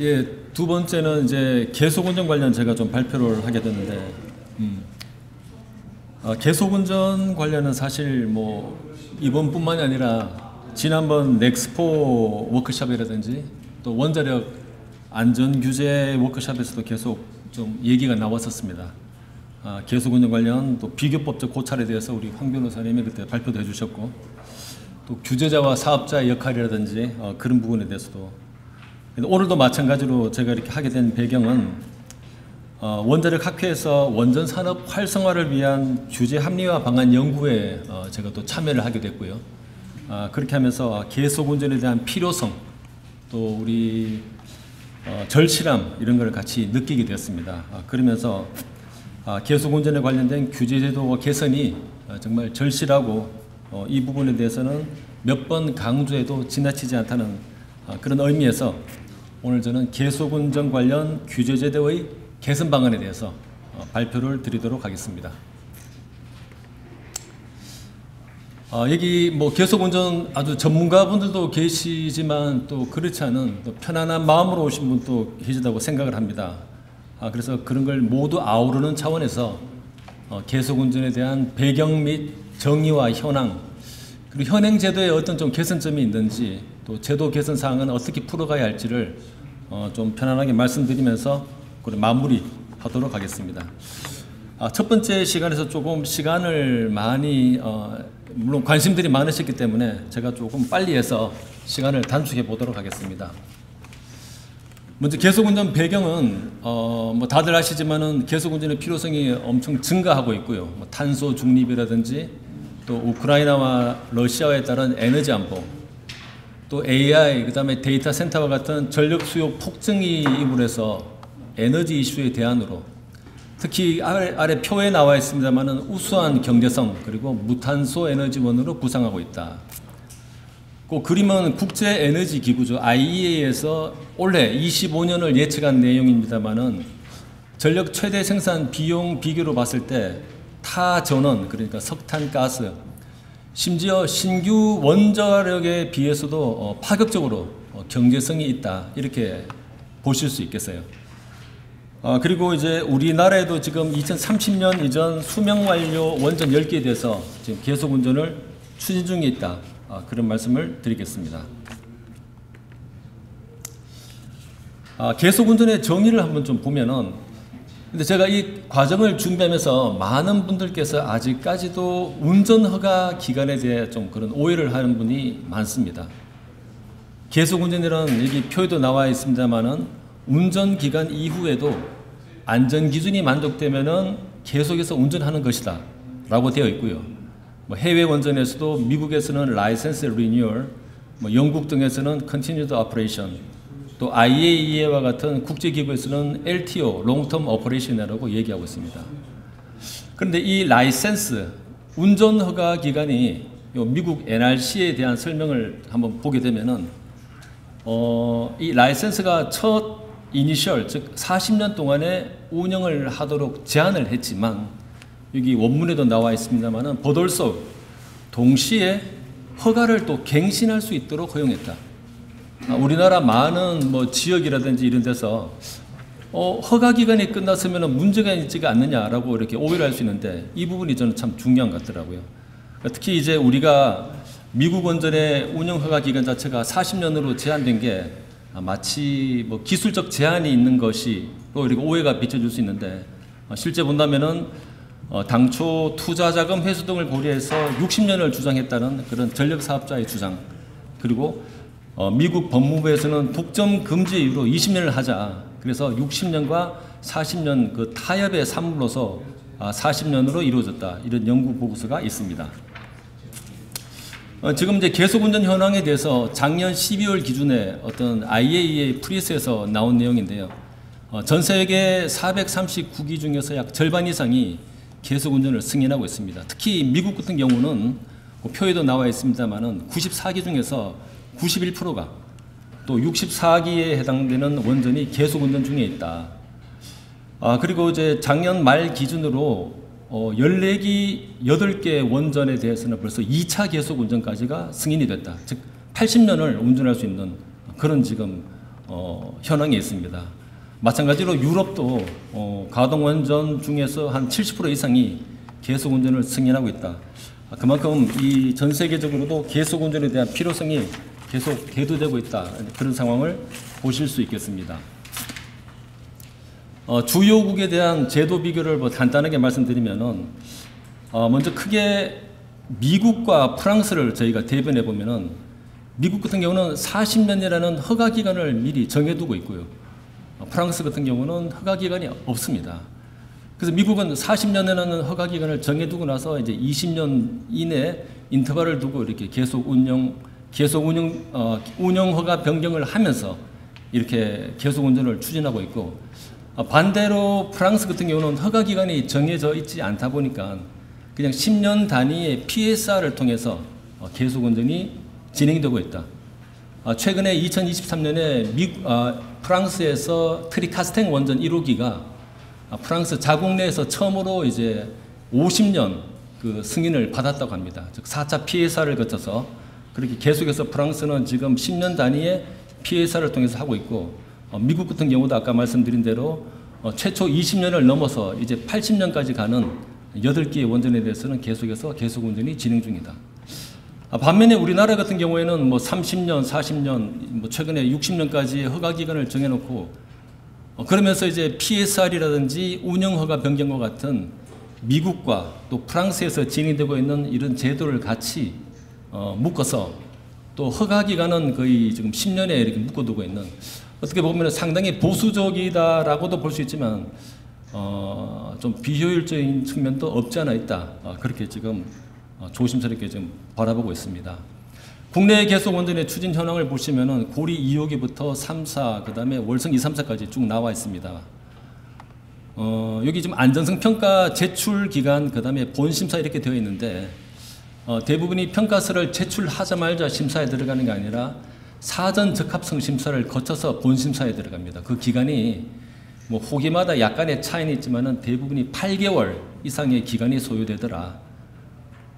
예, 두 번째는 이제 계속운전 관련 제가 좀 발표를 하게 됐는데, 계속운전 관련은 사실 뭐 이번뿐만이 아니라 지난번 넥스포 워크숍이라든지 또 원자력 안전 규제 워크숍에서도 계속 좀 얘기가 나왔었습니다. 계속운전 관련 또 비교법적 고찰에 대해서 우리 황 변호사님이 그때 발표도 해주셨고, 또 규제자와 사업자의 역할이라든지 그런 부분에 대해서도. 오늘도 마찬가지로 제가 이렇게 하게 된 배경은 원자력 학회에서 원전 산업 활성화를 위한 규제 합리화 방안 연구에 제가 또 참여를 하게 됐고요. 그렇게 하면서 계속운전에 대한 필요성, 또 우리 절실함 이런 걸 같이 느끼게 되었습니다. 그러면서 계속운전에 관련된 규제 제도 개선이 정말 절실하고 이 부분에 대해서는 몇 번 강조해도 지나치지 않다는 그런 의미에서 오늘 저는 계속운전 관련 규제 제도의 개선 방안에 대해서 발표를 드리도록 하겠습니다. 여기 뭐 계속운전 아주 전문가분들도 계시지만 또 그렇지 않은 또 편안한 마음으로 오신 분도 계시다고 생각을 합니다. 그래서 그런 걸 모두 아우르는 차원에서 계속운전에 대한 배경 및 정의와 현황, 그리고 현행 제도에 어떤 좀 개선점이 있는지, 또 제도 개선 사항은 어떻게 풀어가야 할지를 좀 편안하게 말씀드리면서 마무리하도록 하겠습니다. 첫 번째 시간에서 조금 시간을 많이 물론 관심들이 많으셨기 때문에 제가 조금 빨리 해서 시간을 단축해 보도록 하겠습니다. 먼저 계속운전 배경은 뭐 다들 아시지만은 계속운전의 필요성이 엄청 증가하고 있고요. 뭐 탄소 중립이라든지 또 우크라이나와 러시아에 따른 에너지 안보, 또 AI, 그 다음에 데이터 센터와 같은 전력 수요 폭증이 이물에서 에너지 이슈의 대안으로, 특히 아래 표에 나와 있습니다만은 우수한 경제성 그리고 무탄소 에너지원으로 부상하고 있다. 그 그림은 국제에너지기구죠. IEA에서 올해 25년을 예측한 내용입니다만은 전력 최대 생산 비용 비교로 봤을 때 타 전원, 그러니까 석탄, 가스, 심지어 신규 원자력에 비해서도 파격적으로 경제성이 있다, 이렇게 보실 수 있겠어요. 그리고 이제 우리나라에도 지금 2030년 이전 수명 완료 원전 10개에 대해서 지금 계속 운전을 추진 중에 있다, 그런 말씀을 드리겠습니다. 계속 운전의 정의를 한번 좀 보면은, 근데 제가 이 과정을 준비하면서 많은 분들께서 아직까지도 운전허가 기간에 대해 좀 그런 오해를 하는 분이 많습니다. 계속운전이라는 여기 표에도 나와 있습니다만은 운전기간 이후에도 안전기준이 만족되면은 계속해서 운전하는 것이다 라고 되어 있고요. 뭐 해외 원전에서도 미국에서는 라이센스 리뉴얼, 뭐 영국 등에서는 continued operation, 또 IAEA와 같은 국제기구에서는 LTO, 롱텀 오퍼레이션이라고 얘기하고 있습니다. 그런데 이 라이센스, 운전허가 기간이 미국 NRC에 대한 설명을 한번 보게 되면은 이 라이센스가 첫 이니셜, 즉 40년 동안에 운영을 하도록 제한을 했지만, 여기 원문에도 나와 있습니다만은 보돌서 동시에 허가를 또 갱신할 수 있도록 허용했다. 우리나라 많은 뭐 지역이라든지 이런 데서 허가 기간이 끝났으면 문제가 있지가 않느냐라고 이렇게 오해를 할 수 있는데, 이 부분이 저는 참 중요한 것 같더라고요. 특히 이제 우리가 미국 원전의 운영 허가 기간 자체가 40년으로 제한된 게 마치 뭐 기술적 제한이 있는 것이 또 이렇게 오해가 비춰질 수 있는데, 실제 본다면은 당초 투자 자금 회수 등을 고려해서 60년을 주장했다는 그런 전력 사업자의 주장, 그리고 미국 법무부에서는 독점 금지 이후로 20년을 하자, 그래서 60년과 40년 그 타협의 산물로서 40년으로 이루어졌다, 이런 연구 보고서가 있습니다. 지금 이제 계속운전 현황에 대해서 작년 12월 기준에 어떤 IAEA 프리스에서 나온 내용인데요. 전 세계 439기 중에서 약 절반 이상이 계속운전을 승인하고 있습니다. 특히 미국 같은 경우는 표에도 나와 있습니다만은 94기 중에서 91%가 또 64기에 해당되는 원전이 계속운전 중에 있다. 그리고 이제 작년 말 기준으로 14기 8개 원전에 대해서는 벌써 2차 계속 운전까지가 승인이 됐다. 즉 80년을 운전할 수 있는 그런 지금 현황에 있습니다. 마찬가지로 유럽도 가동 운전 중에서 한 70% 이상이 계속 운전을 승인하고 있다. 그만큼 이 전 세계적으로도 계속 운전에 대한 필요성이 계속 대두되고 있다. 그런 상황을 보실 수 있겠습니다. 주요국에 대한 제도 비교를 간단하게 말씀드리면은 먼저 크게 미국과 프랑스를 저희가 대변해 보면은 미국 같은 경우는 40년이라는 허가 기간을 미리 정해두고 있고요. 프랑스 같은 경우는 허가 기간이 없습니다. 그래서 미국은 40년이라는 허가 기간을 정해두고 나서 이제 20년 이내 인터벌을 두고 이렇게 계속 운영 허가 변경을 하면서 이렇게 계속 운전을 추진하고 있고, 반대로 프랑스 같은 경우는 허가 기간이 정해져 있지 않다 보니까 그냥 10년 단위의 PSR을 통해서 계속 운전이 진행되고 있다. 최근에 2023년에 프랑스에서 트리카스탱 원전 1호기가 프랑스 자국 내에서 처음으로 이제 50년 그 승인을 받았다고 합니다. 즉 4차 PSR을 거쳐서 그렇게 계속해서 프랑스는 지금 10년 단위의 PSR을 통해서 하고 있고, 미국 같은 경우도 아까 말씀드린 대로 최초 20년을 넘어서 이제 80년까지 가는 8개의 원전에 대해서는 계속해서 계속 운전이 진행 중이다. 반면에 우리나라 같은 경우에는 뭐 30년, 40년, 뭐 최근에 60년까지의 허가 기간을 정해놓고 그러면서 이제 PSR이라든지 운영 허가 변경과 같은 미국과 또 프랑스에서 진행되고 있는 이런 제도를 같이 묶어서 또 허가 기간은 거의 지금 10년에 이렇게 묶어두고 있는, 어떻게 보면 상당히 보수적이다라고도 볼 수 있지만 좀 비효율적인 측면도 없지 않아 있다. 그렇게 지금 조심스럽게 좀 바라보고 있습니다. 국내 계속 원전의 추진 현황을 보시면은 고리 2호기부터 3사, 그 다음에 월성 2, 3사까지 쭉 나와 있습니다. 여기 지금 안전성 평가 제출 기간, 그 다음에 본심사 이렇게 되어 있는데, 대부분이 평가서를 제출하자마자 심사에 들어가는 게 아니라 사전 적합성 심사를 거쳐서 본심사에 들어갑니다. 그 기간이 뭐 호기마다 약간의 차이는 있지만은 대부분이 8개월 이상의 기간이 소요되더라.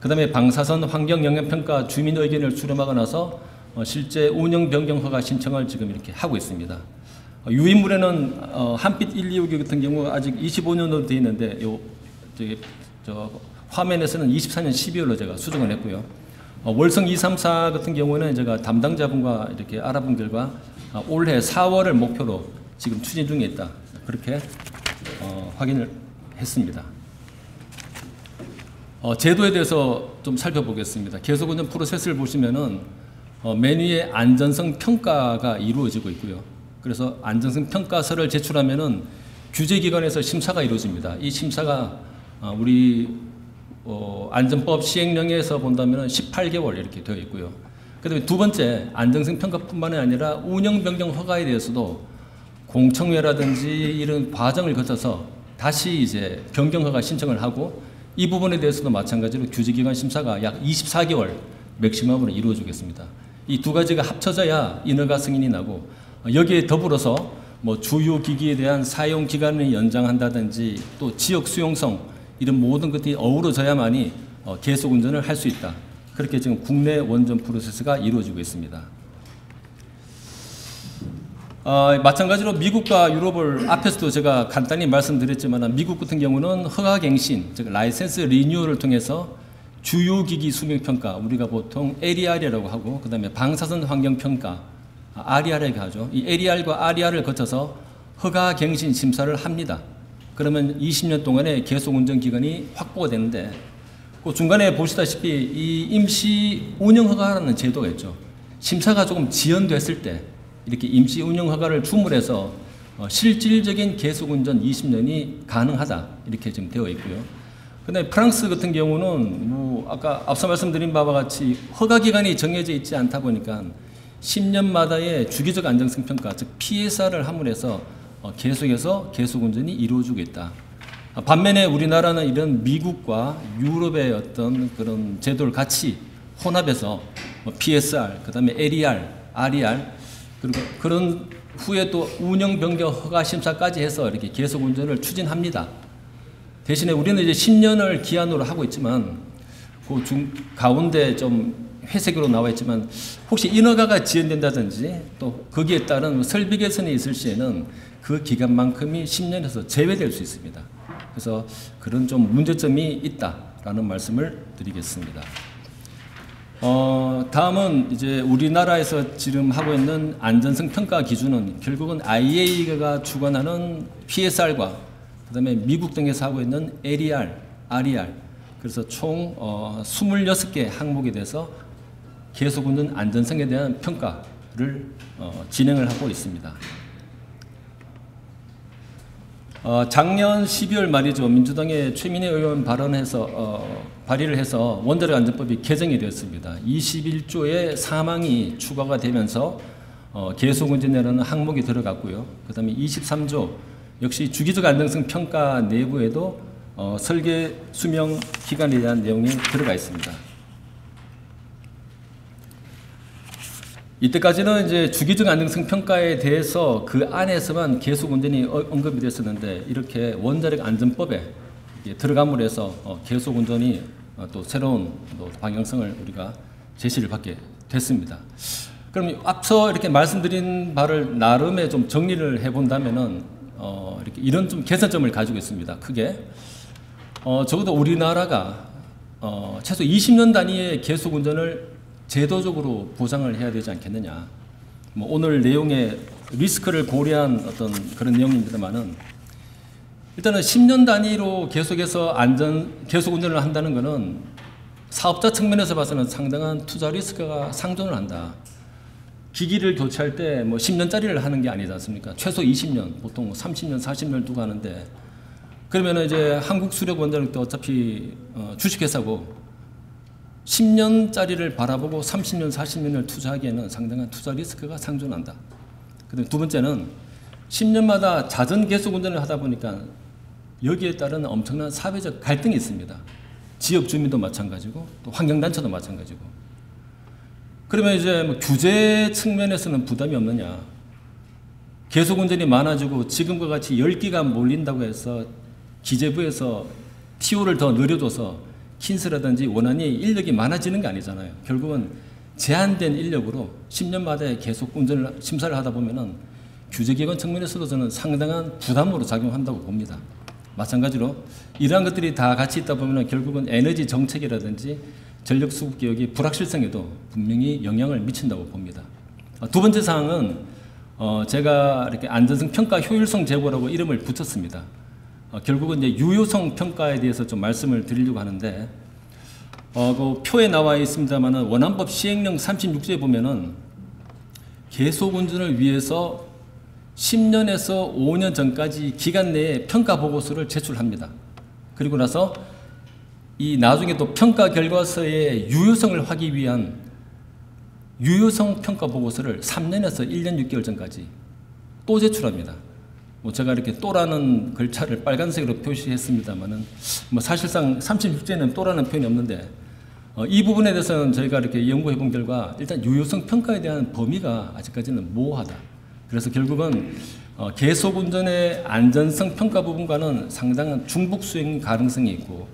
그 다음에 방사선 환경영향평가 주민 의견을 수렴하고 나서 실제 운영 변경 허가 신청을 지금 이렇게 하고 있습니다. 유인물에는 한빛 1, 2호기 같은 경우 아직 25년으로 되어 있는데 화면에서는 24년 12월로 제가 수정을 했고요. 월성 2, 3, 4 같은 경우는 제가 담당자분과 이렇게 알아본 결과 올해 4월을 목표로 지금 추진 중에 있다. 그렇게 확인을 했습니다. 제도에 대해서 좀 살펴보겠습니다. 계속운전 프로세스를 보시면은 맨 위에 안전성 평가가 이루어지고 있고요. 그래서 안전성 평가서를 제출하면은 규제기관에서 심사가 이루어집니다. 이 심사가 우리 안전법 시행령에서 본다면은 18개월 이렇게 되어 있고요. 그다음에 두 번째, 안전성 평가뿐만이 아니라 운영 변경 허가에 대해서도 공청회라든지 이런 과정을 거쳐서 다시 이제 변경 허가 신청을 하고, 이 부분에 대해서도 마찬가지로 규제기관 심사가 약 24개월 맥시멈으로 이루어지겠습니다. 이 두 가지가 합쳐져야 인허가 승인이 나고, 여기에 더불어서 뭐 주요 기기에 대한 사용 기간을 연장한다든지 또 지역 수용성, 이런 모든 것들이 어우러져야만이 계속 운전을 할 수 있다. 그렇게 지금 국내 원전 프로세스가 이루어지고 있습니다. 마찬가지로 미국과 유럽을 앞에서도 제가 간단히 말씀드렸지만, 미국 같은 경우는 허가갱신, 즉 라이센스 리뉴얼을 통해서 주요기기 수명평가, 우리가 보통 AR이라고 하고, 그 다음에 방사선 환경평가, RER이라고 하죠. 이 AR과 RER을 거쳐서 허가갱신 심사를 합니다. 그러면 20년 동안의 계속 운전 기간이 확보가 되는데, 그 중간에 보시다시피 이 임시 운영 허가라는 제도가 있죠. 심사가 조금 지연됐을 때 이렇게 임시 운영 허가를 주물해서 실질적인 계속 운전 20년이 가능하다, 이렇게 지금 되어 있고요. 그다음에 프랑스 같은 경우는 뭐 아까 앞서 말씀드린 바와 같이 허가 기간이 정해져 있지 않다 보니까 10년마다의 주기적 안정성 평가, 즉 PSR을 함으로해서 계속해서 계속 운전이 이루어지고 있다. 반면에 우리나라는 이런 미국과 유럽의 어떤 그런 제도를 같이 혼합해서 PSR, 그다음에 LER, RER, 그리고 그런 후에 또 운영 변경 허가 심사까지 해서 이렇게 계속 운전을 추진합니다. 대신에 우리는 이제 10년을 기한으로 하고 있지만 그 가운데 좀 회색으로 나와 있지만 혹시 인허가가 지연된다든지 또 거기에 따른 설비 개선이 있을 시에는 그 기간만큼이 10년에서 제외될 수 있습니다. 그래서 그런 좀 문제점이 있다라는 말씀을 드리겠습니다. 다음은 이제 우리나라에서 지금 하고 있는 안전성 평가 기준은 결국은 IAEA가 주관하는 PSR과 그다음에 미국 등에서 하고 있는 LER, RER 그래서 총 26개 항목에 대해서 계속운전 안전성에 대한 평가를 진행을 하고 있습니다. 작년 12월 말이죠. 민주당의 최민희 의원 발의를 해서 원자력 안전법이 개정이 되었습니다. 21조의 사망이 추가가 되면서 계속운전이라는 항목이 들어갔고요. 그 다음에 23조 역시 주기적 안정성 평가 내부에도 설계 수명 기간에 대한 내용이 들어가 있습니다. 이때까지는 이제 주기적 안정성 평가에 대해서 그 안에서만 계속 운전이 언급이 됐었는데 이렇게 원자력 안전법에 들어감으로 해서 계속 운전이 또 새로운 또 방향성을 우리가 제시를 받게 됐습니다. 그럼 앞서 이렇게 말씀드린 바를 나름의 좀 정리를 해본다면은 이렇게 이런 좀 개선점을 가지고 있습니다. 크게 적어도 우리나라가 최소 20년 단위의 계속 운전을 제도적으로 보장을 해야 되지 않겠느냐. 뭐 오늘 내용의 리스크를 고려한 어떤 그런 내용입니다만은 일단은 10년 단위로 계속해서 계속 운전을 한다는 것은 사업자 측면에서 봐서는 상당한 투자 리스크가 상존을 한다. 기기를 교체할 때 뭐 10년짜리를 하는 게 아니지 않습니까? 최소 20년, 보통 뭐 30년, 40년을 두고 하는데 그러면 이제 한국수력원자력도 어차피 주식회사고 10년짜리를 바라보고 30년, 40년을 투자하기에는 상당한 투자 리스크가 상존한다. 그다음 두 번째는 10년마다 자전 계속 운전을 하다 보니까 여기에 따른 엄청난 사회적 갈등이 있습니다. 지역 주민도 마찬가지고 또 환경단체도 마찬가지고. 그러면 이제 뭐 규제 측면에서는 부담이 없느냐. 계속 운전이 많아지고 지금과 같이 10기가 몰린다고 해서 기재부에서 TO를 더 늘려줘서 킨스라든지 원안이 인력이 많아지는 게 아니잖아요. 결국은 제한된 인력으로 10년마다 계속 운전을 심사를 하다 보면은 규제기관 측면에서도 저는 상당한 부담으로 작용한다고 봅니다. 마찬가지로 이러한 것들이 다 같이 있다 보면은 결국은 에너지 정책이라든지 전력 수급 개혁이 불확실성에도 분명히 영향을 미친다고 봅니다. 두 번째 사항은 제가 이렇게 안전성 평가 효율성 제고라고 이름을 붙였습니다. 결국은 이제 유효성 평가에 대해서 좀 말씀을 드리려고 하는데, 그 표에 나와 있습니다만은 원안법 시행령 36조에 보면은 계속 운전을 위해서 10년에서 5년 전까지 기간 내에 평가 보고서를 제출합니다. 그리고 나서 이 나중에 또 평가 결과서의 유효성을 확인하기 위한 유효성 평가 보고서를 3년에서 1년 6개월 전까지 또 제출합니다. 뭐 제가 이렇게 또라는 글자를 빨간색으로 표시했습니다만은 뭐 사실상 36조에는 또라는 표현이 없는데 이 부분에 대해서는 저희가 이렇게 연구해 본 결과 일단 유효성 평가에 대한 범위가 아직까지는 모호하다. 그래서 결국은 계속 운전의 안전성 평가 부분과는 상당한 중복 수행 가능성이 있고,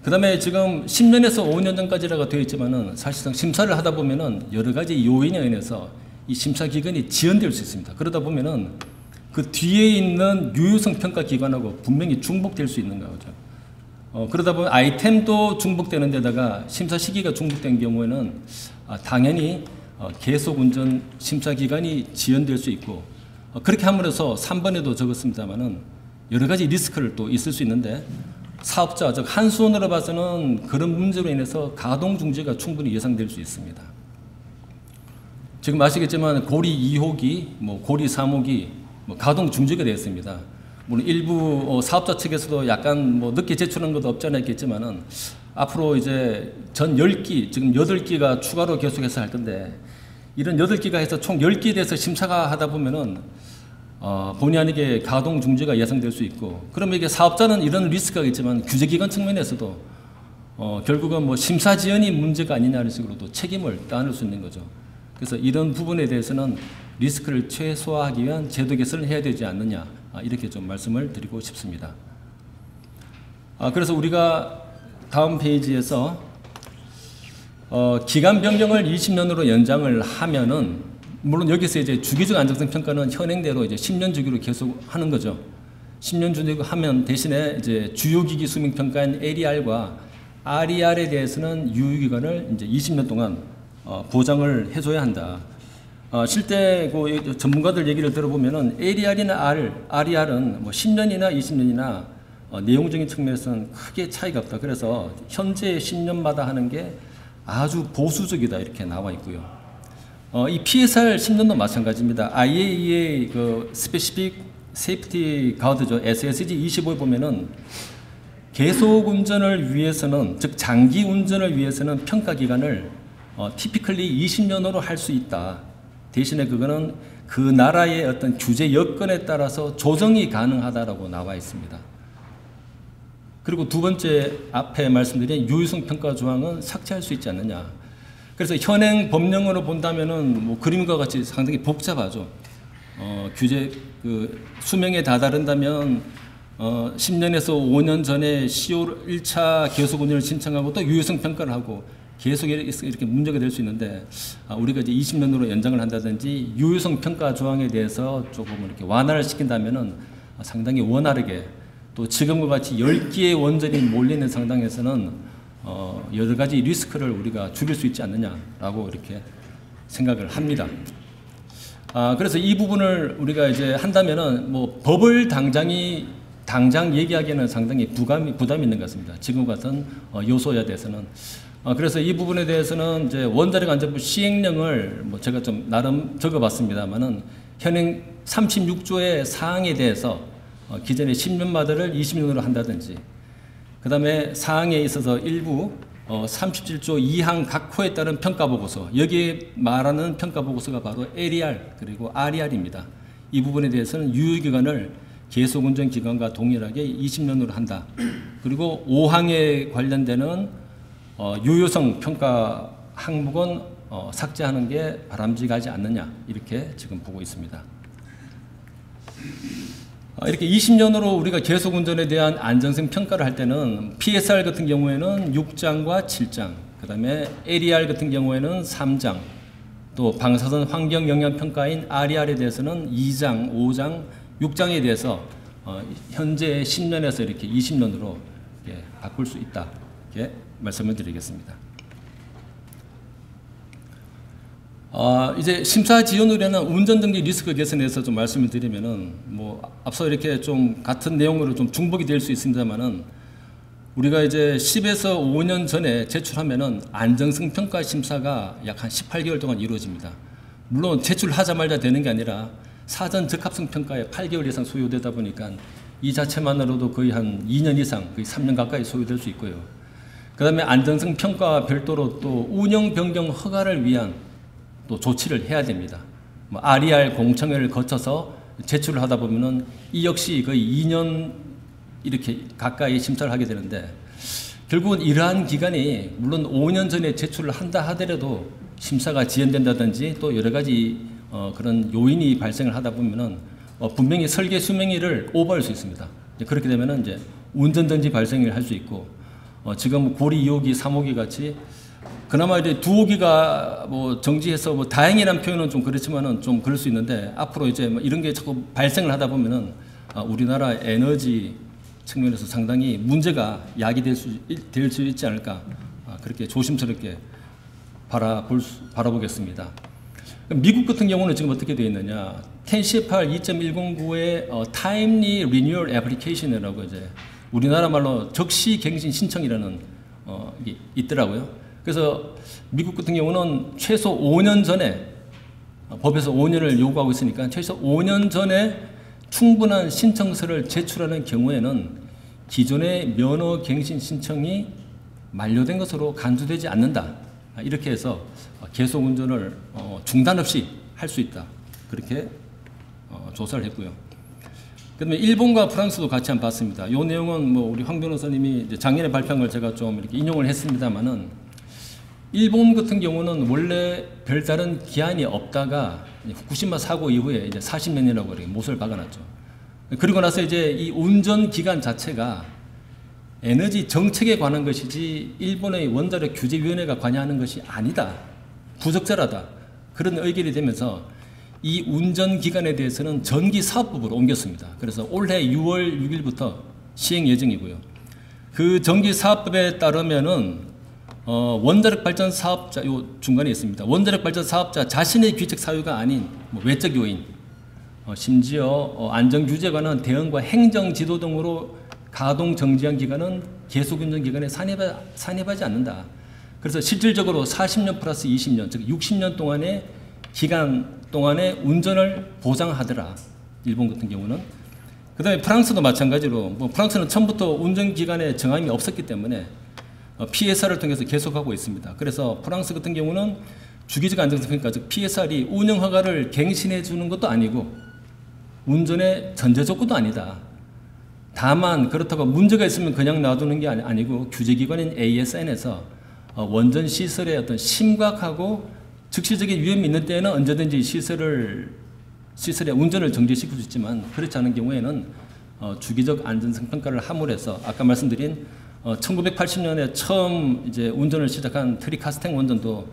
그 다음에 지금 10년에서 5년 전까지라고 되어 있지만은 사실상 심사를 하다 보면은 여러 가지 요인에 의해서 이 심사 기간이 지연될 수 있습니다. 그러다 보면은 그 뒤에 있는 유효성 평가 기관하고 분명히 중복될 수 있는 거죠. 그러다 보면 아이템도 중복되는 데다가 심사 시기가 중복된 경우에는 당연히 계속 운전 심사 기간이 지연될 수 있고, 그렇게 함으로써 3번에도 적었습니다만은 여러 가지 리스크를 또 있을 수 있는데, 사업자 즉 한수원으로 봐서는 그런 문제로 인해서 가동 중지가 충분히 예상될 수 있습니다. 지금 아시겠지만 고리 2호기, 뭐 고리 3호기 뭐 가동 중지가 되었습니다. 물론 일부 사업자 측에서도 약간 뭐 늦게 제출한 것도 없지 않아 있겠지만은 앞으로 이제 전 10기, 지금 8기가 추가로 계속해서 할 건데, 이런 8기가 해서 총 10기에 대해서 심사가 하다 보면은 본의 아니게 가동 중지가 예상될 수 있고, 그러면 이게 사업자는 이런 리스크가 있지만 규제기관 측면에서도 결국은 뭐 심사 지연이 문제가 아니냐는 식으로도 책임을 떠안을 수 있는 거죠. 그래서 이런 부분에 대해서는 리스크를 최소화하기 위한 제도 개선을 해야 되지 않느냐, 이렇게 좀 말씀을 드리고 싶습니다. 그래서 우리가 다음 페이지에서 기간 변경을 20년으로 연장을 하면은 물론 여기서 이제 주기적 안정성 평가는 현행대로 이제 10년 주기로 계속 하는 거죠. 10년 주기로 하면 대신에 이제 주요기기 수명 평가인 LER과 RER에 대해서는 유효기간을 이제 20년 동안 보장을 해줘야 한다. 실제 그 전문가들 얘기를 들어보면은 LER이나 RER은 뭐 10년이나 20년이나 내용적인 측면에서는 크게 차이가 없다. 그래서 현재 10년마다 하는 게 아주 보수적이다 이렇게 나와 있고요. 이 PSR 10년도 마찬가지입니다. IAEA 그 스페시픽 세이프티 가이드죠. SSG 25에 보면은 계속 운전을 위해서는 즉 장기 운전을 위해서는 평가 기간을 티피컬리 20년으로 할 수 있다. 대신에 그거는 그 나라의 어떤 규제 여건에 따라서 조정이 가능하다라고 나와 있습니다. 그리고 두 번째 앞에 말씀드린 유효성 평가 조항은 삭제할 수 있지 않느냐. 그래서 현행 법령으로 본다면은 뭐 그림과 같이 상당히 복잡하죠. 규제 그 수명에 다다른다면 10년에서 5년 전에 CO 1차 계속 운전을 신청하고 또 유효성 평가를 하고 계속 이렇게 문제가 될 수 있는데 우리가 이제 20년으로 연장을 한다든지 유효성 평가 조항에 대해서 조금 이렇게 완화를 시킨다면은 상당히 원활하게 또 지금과 같이 10개의 원전이 몰리는 상황에서는 여러 가지 리스크를 우리가 줄일 수 있지 않느냐라고 이렇게 생각을 합니다. 그래서 이 부분을 우리가 이제 한다면은 뭐 법을 당장 얘기하기에는 상당히 부담이 있는 것 같습니다. 지금 같은 요소에 대해서는. 그래서 이 부분에 대해서는 이제 원자력 안전부 시행령을 뭐 제가 좀 나름 적어봤습니다만은 현행 36조의 사항에 대해서 기존의 10년마다를 20년으로 한다든지 그 다음에 사항에 있어서 일부 37조 2항 각 호에 따른 평가보고서 여기에 말하는 평가보고서가 바로 LER 그리고 RER입니다. 이 부분에 대해서는 유효기간을 계속운전기간과 동일하게 20년으로 한다. 그리고 5항에 관련되는 유효성 평가 항목은 삭제하는 게 바람직하지 않느냐 이렇게 지금 보고 있습니다. 이렇게 20년으로 우리가 계속운전에 대한 안전성 평가를 할 때는 PSR 같은 경우에는 6장과 7장, 그 다음에 LER 같은 경우에는 3장, 또 방사선 환경 영향 평가인 RER에 대해서는 2장, 5장, 6장에 대해서 현재 10년에서 이렇게 20년으로 이렇게 바꿀 수 있다. 이렇게 말씀을 드리겠습니다. 이제 심사 지원으로는 운전등기 리스크 개선에서 좀 말씀을 드리면은 뭐 앞서 이렇게 좀 같은 내용으로 좀 중복이 될 수 있습니다만은 우리가 이제 10에서 5년 전에 제출하면은 안정성 평가 심사가 약 한 18개월 동안 이루어집니다. 물론 제출하자마자 되는 게 아니라 사전 적합성 평가에 8개월 이상 소요되다 보니까 이 자체만으로도 거의 한 2년 이상, 거의 3년 가까이 소요될 수 있고요. 그 다음에 안정성 평가와 별도로 또 운영 변경 허가를 위한 또 조치를 해야 됩니다. 뭐 RER 공청회를 거쳐서 제출을 하다 보면은 이 역시 거의 2년 이렇게 가까이 심사를 하게 되는데 결국은 이러한 기간이 물론 5년 전에 제출을 한다 하더라도 심사가 지연된다든지 또 여러 가지 그런 요인이 발생을 하다 보면은 분명히 설계 수명일을 오버할 수 있습니다. 그렇게 되면은 이제 운전정지 발생을 할 수 있고 지금 고리 2호기, 3호기 같이 그나마 이제 2호기가 뭐 정지해서 뭐 다행이라는 표현은 좀 그렇지만은 좀 그럴 수 있는데 앞으로 이제 뭐 이런 게 자꾸 발생을 하다 보면은 우리나라 에너지 측면에서 상당히 문제가 야기될 수 있지 않을까 그렇게 조심스럽게 바라보겠습니다. 미국 같은 경우는 지금 어떻게 되어 있느냐? 10CFR 2.109의 Timely Renewal Application이라고 이제 우리나라 말로 적시 갱신 신청이라는 이게 있더라고요. 그래서 미국 같은 경우는 최소 5년 전에 법에서 5년을 요구하고 있으니까 최소 5년 전에 충분한 신청서를 제출하는 경우에는 기존의 면허 갱신 신청이 만료된 것으로 간주되지 않는다. 이렇게 해서 계속 운전을 중단 없이 할 수 있다. 그렇게 조사를 했고요. 그다음에 일본과 프랑스도 같이 한번 봤습니다. 이 내용은 뭐 우리 황 변호사님이 이제 작년에 발표한 걸 제가 좀 이렇게 인용을 했습니다만은 일본 같은 경우는 원래 별다른 기한이 없다가 후쿠시마 사고 이후에 이제 40년이라고 이렇게 못을 박아놨죠. 그리고 나서 이제 이 운전 기간 자체가 에너지 정책에 관한 것이지 일본의 원자력 규제위원회가 관여하는 것이 아니다. 부적절하다. 그런 의견이 되면서 이 운전 기간에 대해서는 전기 사업법으로 옮겼습니다. 그래서 올해 6월 6일부터 시행 예정이고요. 그 전기 사업법에 따르면은 원자력 발전 사업자 요 중간에 있습니다. 원자력 발전 사업자 자신의 귀책 사유가 아닌 뭐 외적 요인, 심지어 안전 규제에 관한 대응과 행정 지도 등으로 가동 정지한 기간은 계속 운전 기간에 산입하지 않는다. 그래서 실질적으로 40년 플러스 20년, 즉 60년 동안의 기간 동안에 운전을 보장하더라. 일본 같은 경우는. 그 다음에 프랑스도 마찬가지로, 뭐 프랑스는 처음부터 운전 기간에 정함이 없었기 때문에 PSR을 통해서 계속하고 있습니다. 그래서 프랑스 같은 경우는 주기적 안정성 평가, 즉 PSR이 운영 허가를 갱신해 주는 것도 아니고 운전의 전제 조건도 아니다. 다만 그렇다고 문제가 있으면 그냥 놔두는 게 아니고 규제기관인 ASN에서 원전 시설의 어떤 심각하고 즉시적인 위험이 있는 때에는 언제든지 시설의 운전을 정지시킬 수 있지만 그렇지 않은 경우에는 주기적 안전성 평가를 함으로 해서 아까 말씀드린 1980년에 처음 이제 운전을 시작한 트리카스탱 원전도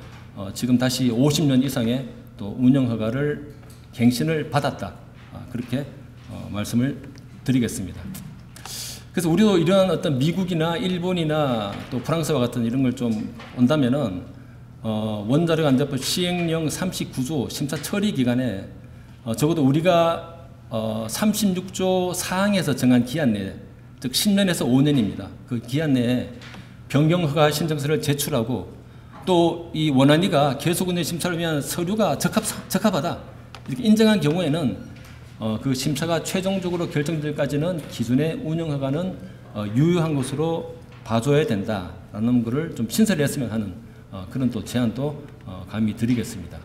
지금 다시 50년 이상의 또 운영 허가를 갱신을 받았다. 그렇게 말씀을 드리겠습니다. 그래서 우리도 이러한 어떤 미국이나 일본이나 또 프랑스와 같은 이런 걸 좀 온다면은 원자력 안전법 시행령 39조 심사 처리 기간에 적어도 우리가 36조 사항에서 정한 기한 내에, 즉 10년에서 5년입니다. 그 기한 내에 변경 허가 신청서를 제출하고 또 이 원안위가 계속운전 심사를 위한 서류가 적합하다 이렇게 인정한 경우에는 그 심사가 최종적으로 결정될 까지는 기존의 운영 허가는 유효한 것으로 봐줘야 된다라는 것을 좀 신설을 했으면 하는 그런 또 제안도 감히 드리겠습니다.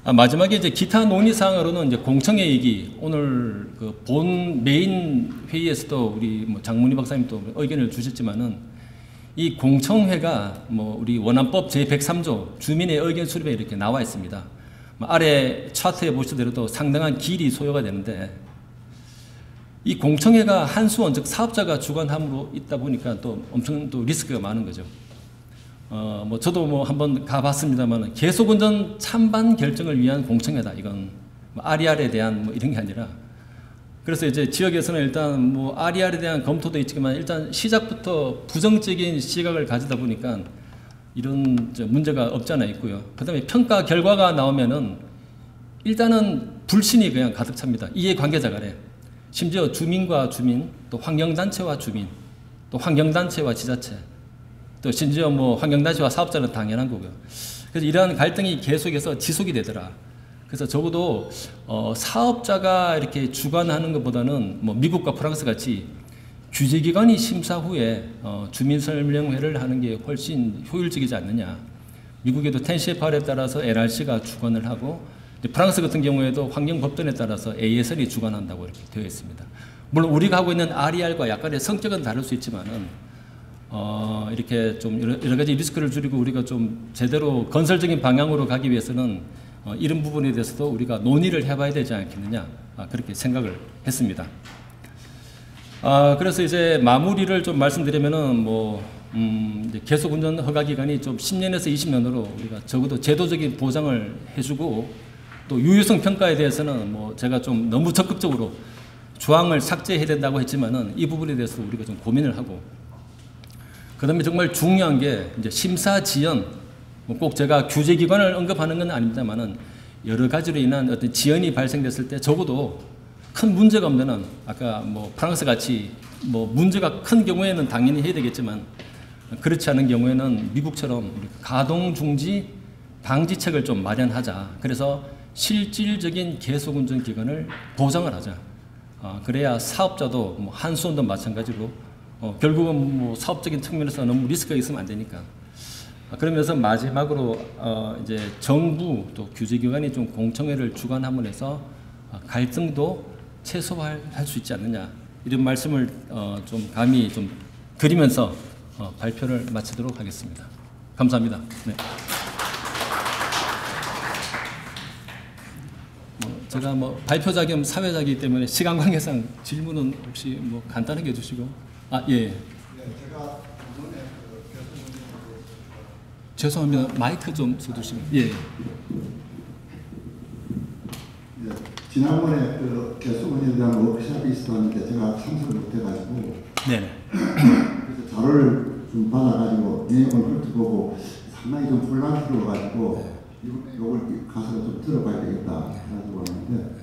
마지막에 이제 기타 논의 사항으로는 이제 공청회 얘기, 오늘 그 본 메인 회의에서도 우리 뭐 장문희 박사님도 의견을 주셨지만은 이 공청회가 뭐 우리 원안법 제103조 주민의 의견 수립에 이렇게 나와 있습니다. 아래 차트에 보시더라도 상당한 길이 소요가 되는데 이 공청회가 한수원 즉 사업자가 주관함으로 있다 보니까 또 엄청 또 리스크가 많은 거죠. 뭐 저도 뭐 한번 가봤습니다만 계속운전 찬반 결정을 위한 공청회다. 이건 뭐 RER에 대한 뭐 이런 게 아니라 그래서 이제 지역에서는 일단 뭐 RER에 대한 검토도 있지만 일단 시작부터 부정적인 시각을 가지다 보니까 이런 문제가 없지 않아 있고요. 그 다음에 평가 결과가 나오면은 일단은 불신이 그냥 가득 찹니다. 이해관계자 간에. 심지어 주민과 주민, 또 환경단체와 주민, 또 환경단체와 지자체, 또 심지어 뭐 환경단체와 사업자는 당연한 거고요. 그래서 이러한 갈등이 계속해서 지속이 되더라. 그래서 적어도 사업자가 이렇게 주관하는 것보다는 뭐 미국과 프랑스 같이 규제기관이 심사 후에 주민설명회를 하는 게 훨씬 효율적이지 않느냐. 미국에도 10CFR에 따라서 NRC가 주관을 하고 프랑스 같은 경우에도 환경법전에 따라서 ASL이 주관한다고 이렇게 되어 있습니다. 물론 우리가 하고 있는 RER과 약간의 성격은 다를 수 있지만은 이렇게 좀 여러 가지 리스크를 줄이고 우리가 좀 제대로 건설적인 방향으로 가기 위해서는 이런 부분에 대해서도 우리가 논의를 해봐야 되지 않겠느냐 그렇게 생각을 했습니다. 그래서 이제 마무리를 좀 말씀드리면은 뭐 이제 계속 운전 허가 기간이 좀 10년에서 20년으로 우리가 적어도 제도적인 보장을 해주고 또 유효성 평가에 대해서는 뭐 제가 좀 너무 적극적으로 조항을 삭제해야 된다고 했지만은 이 부분에 대해서 우리가 좀 고민을 하고 그다음에 정말 중요한 게 이제 심사 지연 꼭 제가 규제기관을 언급하는 건 아닙니다만은 여러 가지로 인한 어떤 지연이 발생됐을 때 적어도 큰 문제가 없는 한 아까 뭐 프랑스 같이 뭐 문제가 큰 경우에는 당연히 해야 되겠지만 그렇지 않은 경우에는 미국처럼 가동 중지 방지책을 좀 마련하자. 그래서 실질적인 계속 운전 기간을 보장을 하자. 그래야 사업자도 뭐 한수원도 마찬가지로 결국은 뭐 사업적인 측면에서 너무 리스크가 있으면 안 되니까. 그러면서 마지막으로 이제 정부 또 규제기관이 좀 공청회를 주관함으로 해서 갈등도 최소화할 수 있지 않느냐 이런 말씀을 좀 감히 좀 드리면서 발표를 마치도록 하겠습니다. 감사합니다. 네. 제가 뭐 발표자 겸 사회자이기 때문에 시간 관계상 질문은 혹시 뭐 간단하게 해주시고 예. 제가 이번에 그 교수님께 죄송합니다. 마이크 좀 써주시면. 예. 지난번에 그 교수원에 대한 워크숍이 있었는데 제가 참석을 못해가지고 네. 그래서 자료를 좀 받아가지고 내용을 훑어보고 상당히 좀 혼란스러워가지고 이걸 가서 좀 들어봐야 되겠다 해가지고 왔는데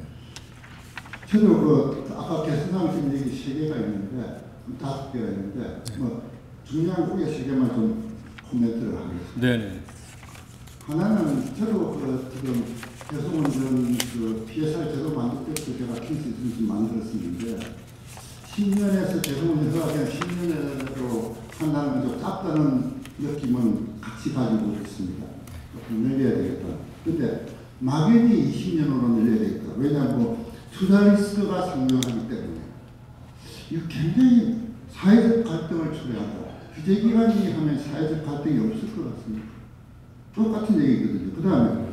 저도 그 아까 교수님 얘기 3개가 있는데 5개가 있는데 뭐 중요한 우리가 3개만 좀 코멘트를 하겠습니다. 네네. 하나는 저도 그 지금 교수원전 그 PSR 제도 만들 때부터 제가 킹스 만들었었는데 10년에서 교수원전 허가된 10년으로 한다는 게 좀 작다는 느낌은 같이 가지고 있습니다. 늘려야 되겠다. 근데 막연히 20년으로 늘려야 되겠다. 왜냐하면 투자 리스크가 상당하기 때문에 이거 굉장히 사회적 갈등을 초래한다. 규제 기간이 하면 사회적 갈등이 없을 것 같습니다. 똑같은 얘기거든요. 그 다음에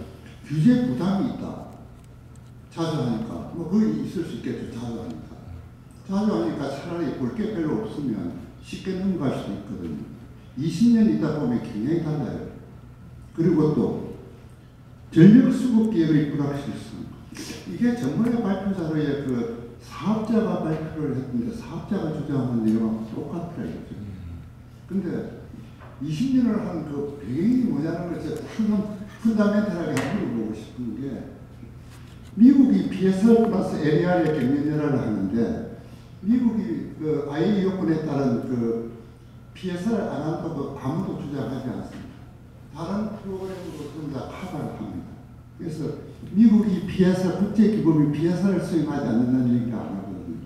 규제 부담이 있다. 자주 하니까. 뭐 그게 있을 수 있겠죠. 자주 하니까. 자주 하니까 차라리 볼 게 별로 없으면 쉽게 넘어갈 수도 있거든요. 20년 있다 보면 굉장히 달라요. 그리고 또 전력 수급 계획의 불확실성. 이게 전번에 발표 자료에 그 사업자가 발표를 했는데 사업자가 주장한 내용하고 똑같더라고요. 근데 20년을 한 그 배경이 뭐냐는 걸 제가 펀다멘탈하게 한번 물어보고 싶은 게 미국이 PSR 플러스 LER의 경영연화를 하는데 미국이 그 IE 요건에 따른 그 PSR 안 한다고 아무도 주장하지 않습니다. 다른 프로그램으로 전부 다 커버를 합니다. 그래서 미국이 PSR, 국제기금이 PSR을 수행하지 않는다는 얘기를 안 하거든요.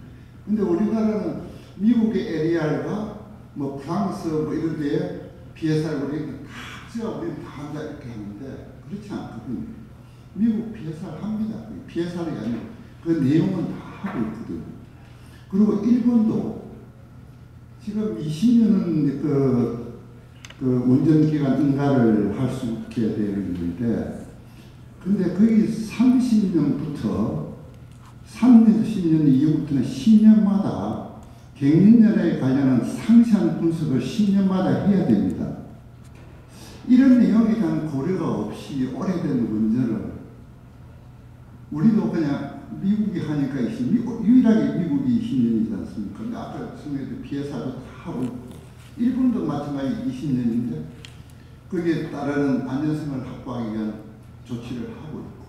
근데 우리나라는 미국의 LER과 뭐 프랑스 뭐 이런 데에 PSR 우리는 우리는 다 한다 이렇게 하는데 그렇지 않거든요. 미국 PSR 합니다. PSR이 아니고 그 내용은 다 하고 있거든요. 그리고 일본도 지금 20년은 그 운전기간 인가를 할 수 있게 되어 있는데 근데 거기 30년부터 3년, 10년 이후부터는 10년마다 경영연화에 관련한 상세한 분석을 10년마다 해야 됩니다. 이런 내용에 대한 고려가 없이 오래된 운전을 우리도 그냥 미국이 하니까 유일하게 미국이 20년이지 않습니까? 근데 아까 설명했던 PSR도 다 하고 있고 일본도 마찬가지 20년인데 거기에 따르는 안전성을 확보하기 위한 조치를 하고 있고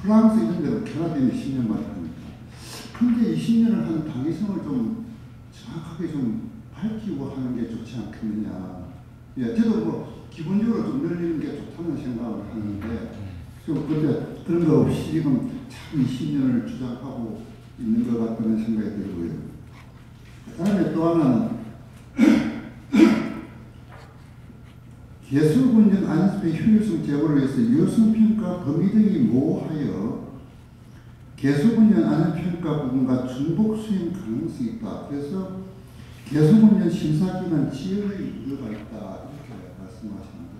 프랑스 이런 데는 캐나다는 10년만 하니까 근데 20년을 하는 당위성을 좀 정확하게 좀 밝히고 하는 게 좋지 않겠느냐. 예, 저도 뭐 기본적으로 좀 늘리는 게 좋다는 생각을 하는데 좀 근데 그런 거 없이 지금 참 20년을 주장하고 있는 것 같다는 생각이 들고요. 그 다음에 또 하나는 계속운전 안전의 효율성 제고를 위해서 유효성평가 범위 등이 모호하여 계속운전 안전평가 부분과 중복 수행 가능성이 있다. 그래서 계속운전 심사기관 지연의 우려가 있다. 이렇게 말씀하시는데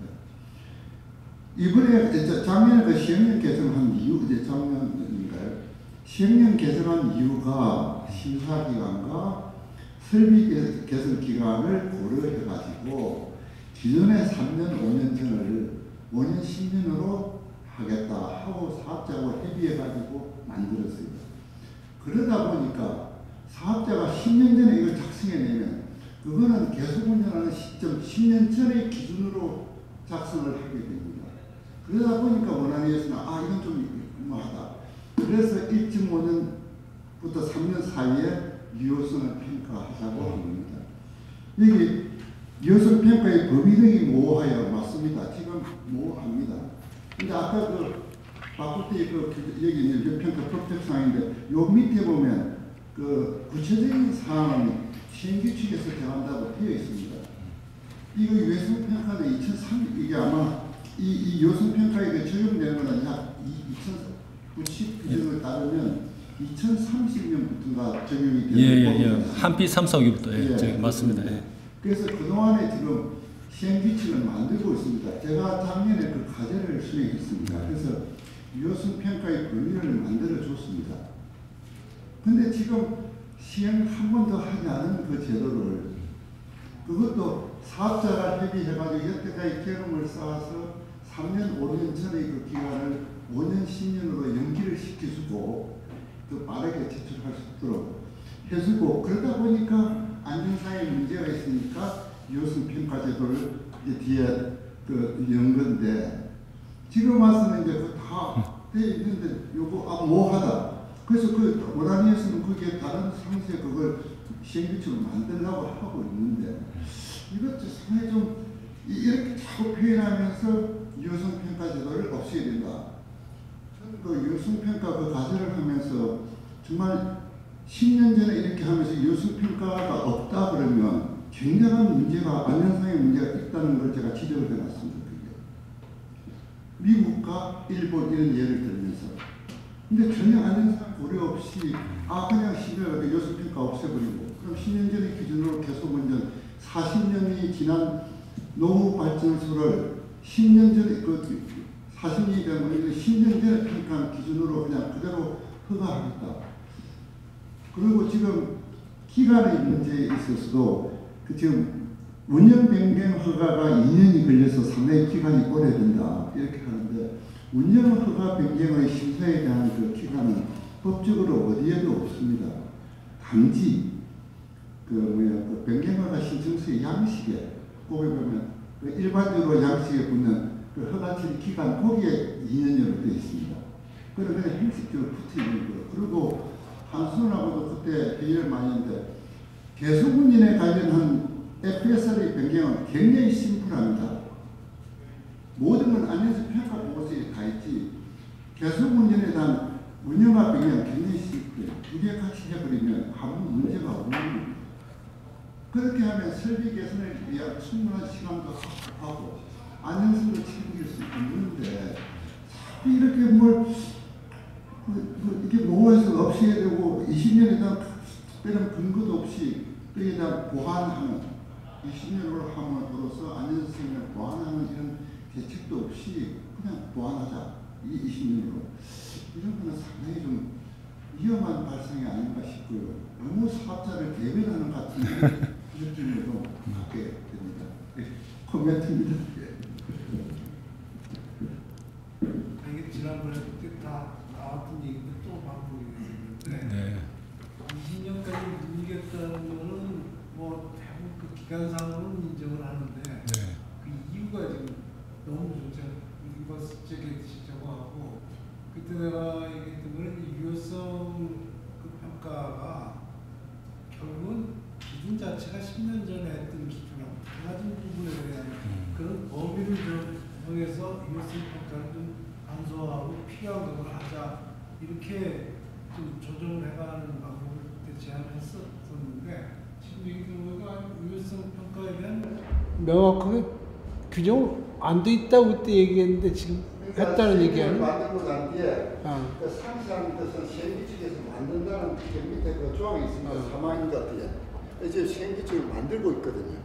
이번에 작년에 그 시행령 개정한 이유, 이제 작년인가요? 시행령 개정한 이유가 심사기관과 설비 개선 기간을 고려해가지고 기존의 3년, 5년 전을 5년, 10년으로 하겠다 하고 사업자하고 협의해가지고 만들었어요. 그러다 보니까 사업자가 10년 전에 이걸 작성해내면 그거는 계속 운전하는 시점 10년 전의 기준으로 작성을 하게 됩니다. 그러다 보니까 원안위에서는 이건 좀 뭐하다. 그래서 1.5년부터 3년 사이에 유효성을 평가하자고 합니다. 여기 유효성 평가의 범위 등이 모호하여 맞습니다. 지금 모호합니다. 근데 아까 바꿀 때 여기 있는 평가 프로젝트상인데 요 밑에 보면 그 구체적인 사항은 시행규칙에서 정한다고 되어 있습니다. 이거 유효성평가는 2003, 이게 아마 이 유효성평가에 적용되는 거는 약 2090 규정을 따르면 2030년부터가 적용이 되는 겁니다. 한피 3, 4기부터 맞습니다. 예. 그래서 그동안에 지금 시행규칙을 만들고 있습니다. 제가 작년에 그 과제를 수행했습니다. 그래서 유효성평가의 범위를 만들어줬습니다. 근데 지금 시행 한 번도 하지 않은 그 제도를 그것도 사업자가 협의해가지고 여태까지 경험을 쌓아서 3년, 5년 전의 그 기간을 5년, 10년으로 연기를 시켜주고 더 빠르게 제출할 수 있도록 해주고, 그러다 보니까 안전상의 문제가 있으니까 유효성 평가 제도를 이제 뒤에 연 건데, 지금 와서는 이제 그다 돼 있는데 요거 모호하다. 그래서 그 원안위에서는 거기에 다른 상세 그걸 시행규칙을 만들려고 하고 있는데, 이것도 상당히 좀 이렇게 자꾸 표현하면서 유효성 평가 제도를 없애야 된다. 저는 그 유효성 평가 그 과제를 하면서 정말 10년 전에 이렇게 하면서 유효성 평가가 없다 그러면 굉장한 문제가, 안전상의 문제가 있다는 걸 제가 지적을 해놨습니다. 그게. 미국과 일본 이런 예를 들면서. 근데 전혀 안전상 고려 없이 그냥 10년 유효성 평가 없애버리고, 그럼 10년 전의 기준으로 계속 운전 40년이 지난 노후 발전소를 10년 전에 40년이 되면 10년 전에 평가한 기준으로 그냥 그대로 허가하겠다. 그리고 지금 기간의 문제에 있어서도 지금 운영 변경 허가가 2년이 걸려서 상당히 기간이 오래된다 이렇게 하는데, 운영 허가 변경의 심사에 대한 그 기간은 법적으로 어디에도 없습니다. 단지 그 변경허가 신청서의 양식에 거기 보면 일반적으로 양식에 붙는 그 허가 처리 기간 거기에 2년여로 되어 있습니다. 그래서 그냥 형식적으로 붙어 있는 거예요. 그리고 한순하고도 그때 회의를 많이 했는데, 계속운전에 관련한 FSR의 변경은 굉장히 심플합니다. 모든 건 안에서 평가 보고서에 다 있지, 계속운전에 대한 운영화 변경은 굉장히 심플해요. 두 개 같이 해버리면 아무 문제가 없는 겁니다. 그렇게 하면 설비 개선을 위한 충분한 시간도 하고 안전성도 책임질 수 있는데, 자꾸 이렇게 이게 모호해서 없애야 되고 20년에 대한 특별한 근거도 없이 그에 대한 보완하는 20년으로 함으로써 안전성을 보완하는 이런 대책도 없이 그냥 보완하자 20년으로, 이런 거는 상당히 좀 위험한 발상이 아닌가 싶고요. 너무 사업자를 대변하는 같은 느낌으로 갖게 됩니다. 코멘트입니다. 이게 지난번에 그때 다 나왔던 얘기인데 또 반복이 됐는데, 네. 20년까지 늘리겠다는 거는 뭐 대부분 그 기간상으로는 인정을 하는데, 네. 그 이유가 지금 너무 이것저것 하고, 그때 내가 얘기했던 거는 유효성 그 평가가 결국은 기준 자체가 10년 전에 했던 기준하고 달라진 부분에 대한 그런 범위를 정해서 유효성 평가를 좀 간소화하고 필요한 걸 하자, 이렇게 좀 조정을 해가는 방법을 그때 제안했었는데, 지금 얘기해보니까 유효성 평가에 대한 명확하게 규정 안 돼 있다고 그때 얘기했는데 지금 했다는 얘기 아니에요? 만들고 난 뒤에 그 상세한 것은 시행규칙에서 만든다는 그 밑에 그 조항이 있습니다. 3항인 것 같아요. 이제 시행규칙을 만들고 있거든요.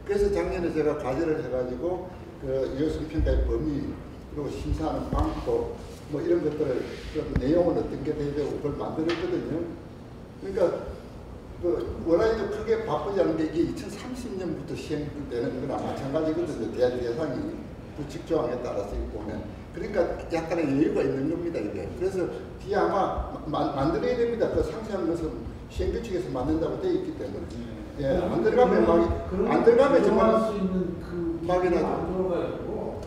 그래서 작년에 제가 과제를 해가지고 그 유효성 평가의 범위, 그리고 심사하는 방법 뭐 이런 것들을 그 내용은 어떤 게 돼야 되고 그걸 만들었거든요. 그러니까 그 원안에도 크게 바쁘지 않은 게 이게 2030년부터 시행되는 거나 마찬가지거든요. 대상이 규칙 조항에 따라서 보면. 그러니까 약간의 여유가 있는 겁니다, 이게. 그래서 뒤에 아마 만들어야 됩니다. 그 상세한 것은 시행규칙에서 만든다고 되어 있기 때문에. 예, 안 들어가면 안 들어가면 정말 수 있는 그 막연하죠. 만들어가지고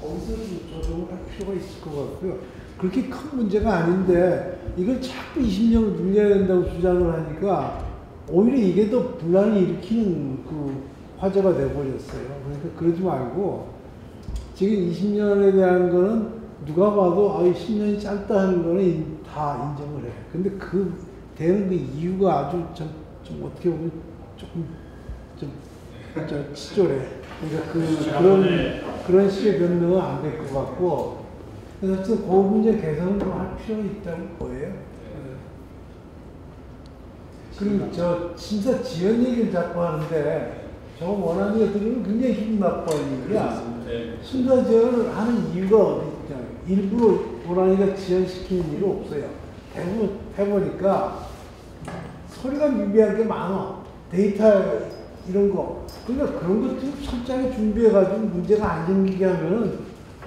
거기서 좀 조정을 할 필요가 있을 것 같고요. 그렇게 큰 문제가 아닌데 이걸 자꾸 20년을 늘려야 된다고 주장을 하니까 오히려 이게 더 분란을 일으키는 그 화제가 돼버렸어요. 그러니까 그러지 말고 지금 20년에 대한 거는 누가 봐도 10년이 짧다 하는 거는 다 인정을 해. 근데 그 되는 그 이유가 아주 좀 어떻게 보면 조금 좀 치졸해. 그러니까 그런 식의 변명은 안 될 것 같고, 그래서 그 문제 개선을 좀 할 필요가 있다고 보여요. 그리고 심사 지연 얘기를 자꾸 하는데, 저거 원하는 것들은 굉장히 기분 나빠하는 얘기야. 심사 지연을 하는 이유가 어디 있냐. 일부러 원하니까 지연시키는 일은 없어요. 대부분 해보니까 소리가 미비한 게 많아. 데이터 이런 거. 그러니까 그런 것들 철저하게 준비해가지고 문제가 안 생기게 하면은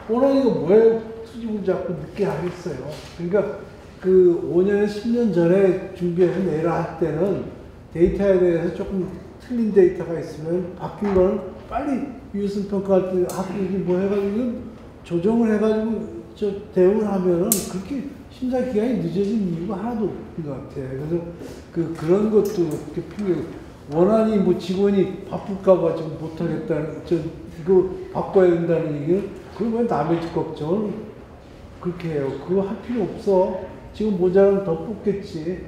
호랑이가 왜 수집을 자꾸 늦게 하겠어요. 그러니까 그 5년, 10년 전에 준비해서 내라 할 때는 데이터에 대해서 조금 틀린 데이터가 있으면 바뀐 거는 빨리 유효성 평가할 때 학교들이 뭐 해가지고 조정을 해가지고 대응을 하면은 그렇게 심사 기간이 늦어진 이유가 하나도 없는 것 같아요. 그래서 그런 것도 이렇게 필요해요. 원한이 뭐 직원이 바쁠까봐 지금 못하겠다는, 이거 바꿔야 된다는 얘기는, 그러면 남의 집 걱정을 그렇게 해요. 그거 할 필요 없어. 지금 모자라면 더 뽑겠지.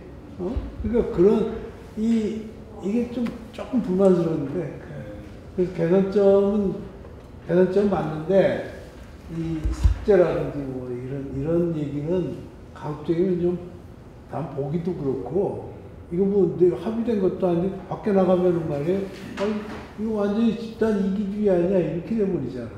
그러니까 이게 조금 불만스러운데. 그래서 개선점은 맞는데, 이 삭제라든지 뭐 이런 얘기는 가급적이면 좀, 난 보기도 그렇고, 이거 뭐 합의된 것도 아닌데 밖에 나가면은 말이에요. 이거 완전히 집단 이기주의 아니야 이렇게 돼버리잖아요.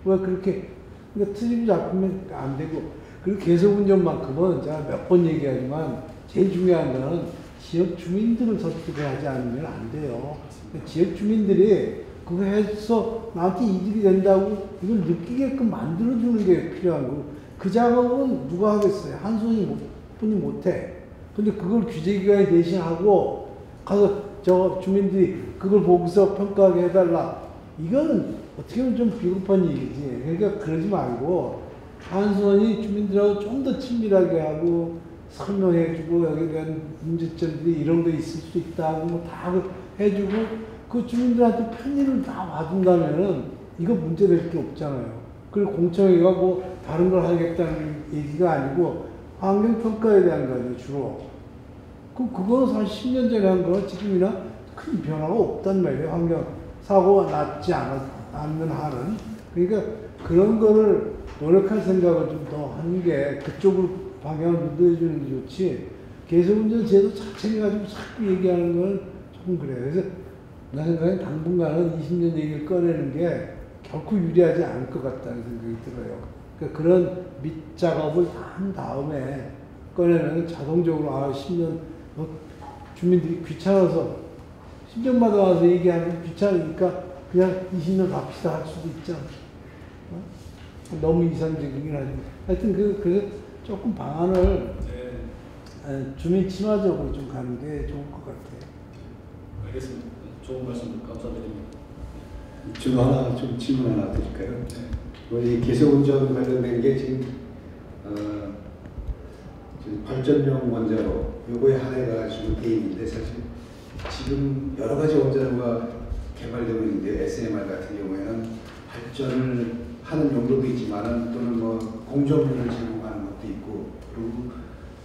왜 그렇게 그러니까 트집 잡으면 안 되고 그리고 계속운전만큼은 제가 몇 번 얘기하지만 제일 중요한 거는 지역 주민들을 설득하지 않으면 안 돼요. 그러니까 지역 주민들이 그거 해서 나한테 이득이 된다고 이걸 느끼게끔 만들어주는 게 필요한 거고 그 작업은 누가 하겠어요? 한 분이 못해. 근데 그걸 규제기관이 대신하고 가서 저 주민들이 그걸 보고서 평가하게 해달라. 이거는 어떻게 보면 좀 비겁한 얘기지. 그러니까 그러지 말고 한선이 주민들하고 좀 더 친밀하게 하고 설명해주고 여기에 대한 문제점들이 이런 거 있을 수 있다고 뭐 다 해주고 그 주민들한테 편의를 다 봐준다면은 이거 문제될 게 없잖아요. 그리고 공청회가 뭐 다른 걸 하겠다는 얘기가 아니고 환경평가에 대한 거 아니에요, 주로. 그거는 사실 10년 전에 한 거는 지금이나 큰 변화가 없단 말이에요. 환경 사고가 낮지 않는 한은. 그러니까 그런 거를 노력할 생각을 좀 더 하는 게 그쪽으로 방향을 누려주는 게 좋지. 계속운전 제도 자체를 가지고 자꾸 얘기하는 건 조금 그래요. 그래서 내 생각엔 당분간은 20년 얘기를 꺼내는 게 결코 유리하지 않을 것 같다는 생각이 들어요. 그러니까 그런 밑작업을 다 한 다음에 꺼내면 자동적으로 10년 주민들이 귀찮아서 10년마다 와서 얘기하면 귀찮으니까 그냥 20년 갑시다 할 수도 있잖아. 너무 이상적이긴 하지만 하여튼 그래서 조금 방안을 주민 친화적으로 좀 가는 게 좋을 것 같아요. 알겠습니다. 좋은 말씀 감사드립니다. 좀 질문 하나 드릴까요? 이 계속운전 관련된 게 지금 발전용 원자로 요거에 한해가지고 돼 있는데 사실 지금 여러 가지 원자로가 개발되고 있는데 SMR 같은 경우에는 발전을 하는 용도도 있지만은 또는 뭐 공정률을 제공하는 것도 있고 그리고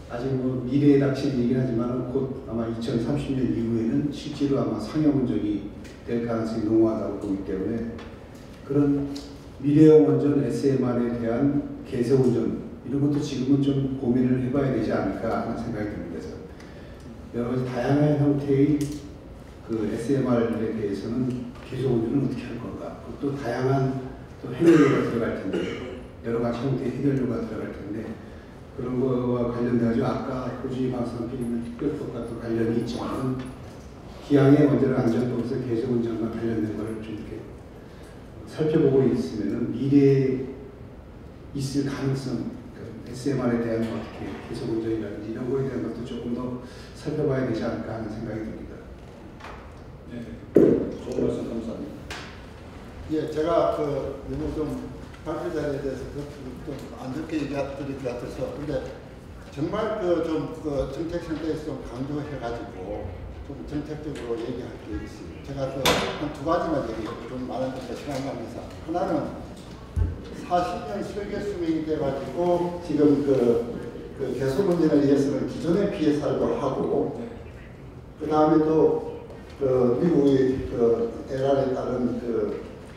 아직 뭐 미래에 닥친 얘기긴 하지만은 곧 아마 2030년 이후에는 실제로 아마 상용 운전이 될 가능성이 농후하다고 보기 때문에 그런 미래형 운전 SMR에 대한 개선 운전 이런 것도 지금은 좀 고민을 해봐야 되지 않을까 하는 생각이 듭니다. 그래서 여러 가지 다양한 형태의 그 SMR에 대해서는 개선 운전을 어떻게 할 건가? 또 다양한 또 해결료가 들어갈 텐데 여러 가지 형태의 해결료가 들어갈 텐데 그런 거와 관련돼가지고 아까 호주의 방송 필름의 특별법과 또 관련이 있지만 기왕에 원자력 안전법에서 개선 운전과 관련된 거를 좀 이렇게 살펴보고 있으면은 미래에 있을 가능성, SMR에 대한 어떻게 개선 운전이라든지 이런 거에 대한 것도 조금 더 살펴봐야 되지 않을까 하는 생각이 듭니다. 네, 좋은 말씀 감사합니다. 예, 제가 너무 좀 발표 자리에 대해서 좀 안 좋게 얘기드릴 것 같아서 근데 정말 정책센터에서 좀 강조해가지고 좀 정책적으로 얘기할 게 있습니다. 제가 한 두 가지만 좀 말하는데 시간 관계상 하나는 40년 설계 수명이 돼가지고 지금 그 개선 문제를 위해서는 기존의 PSR도 하고 그 다음에 또 미국의 에란에 따른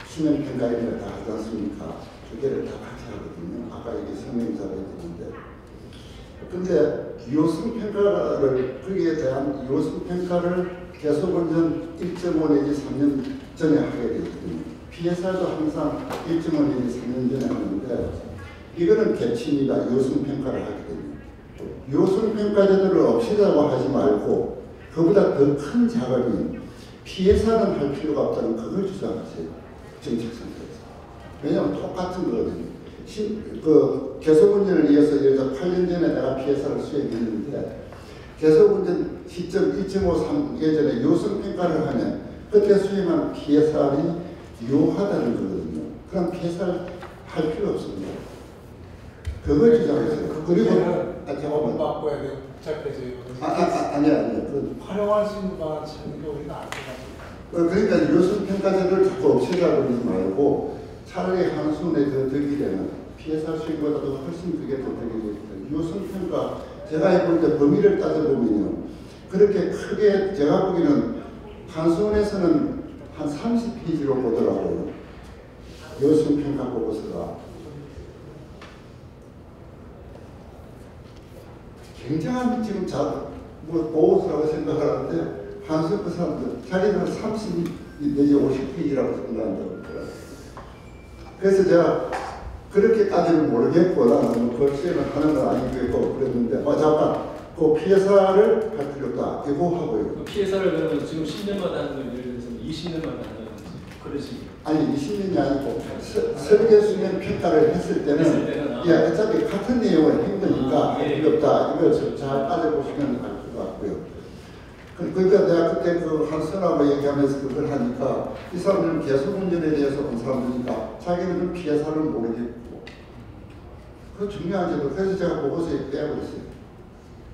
수면 평가를 다 하지 않습니까? 두 개를 다 같이 하거든요. 아까 이게 설명자로 했는데 근데 유효성 평가를 거기에 대한 유효성 평가를 계속운전 1.5 내지 3년 전에 하게 되거든요. PSR도 항상 1.5 내지 3년 전에 하는데 이거는 개치입니다. 유효성 평가를 하게 됩니다. 유효성 평가 제도를 없애자고 하지 말고 그보다 더 큰 작업인 피해사는 할 필요가 없다는 그걸 주장하세요. 정책센터에서. 왜냐하면 똑같은 거거든요. 계속운전을 위해서 예를 들어 8년 전에 내가 피해사를 수행했는데 계속운전 시점 1.53 예전에 요성평가를 하면 그때 수행한 피해사를 유효하다는 거거든요. 그럼 피해사를 할 필요 없습니다. 그걸 주장했어요. 그리고 잠깐만. 바꿔야 돼요. 복잡해져요. 아니야. 활용할 수 있는 방안 찾는 게 우리가 안 돼가지고. 그러니까 요성평가제를 자꾸 없애려고 하지 말고 차라리 한순에 더 득이 되는 피해사 수익보다도 훨씬 그게 더 득이 되거든요. 요성평가 제가 해볼 때 범위를 따져보면요. 그렇게 크게 제가 보기에는 한순에서는 한 30페이지로 보더라고요. 요성평가 보고서가. 굉장한 지금 보고서라고 생각하는데 한수 그 사람들 자기들은 30 내지 50페이지라고 생각한다고 그러더라고요. 그래서 제가 그렇게까지는 모르겠고 나는 그 수행을 하는 건 아니고 그랬는데 잠깐 그 피해사를 할 필요도 없고 하고요. 그 피해사를 그러면 지금 10년마다 하는 걸 예를 들어서 20년마다 하는 그런 식이에요. 아니 20년이 아니고 설계 수행 평가를 했을 때는 예, 어차피 같은 내용을 한 거니까 어렵다. 이걸 잘 따져보시면 알 것 같고요. 그러니까 내가 그때 그 한선하고 얘기하면서 그걸 하니까 이 사람들은 계속운전에 대해서 본 사람들이니까 자기들은 피해사를 모르겠고 그거 중요하죠. 그래서 제가 보고서에 빼버렸어요.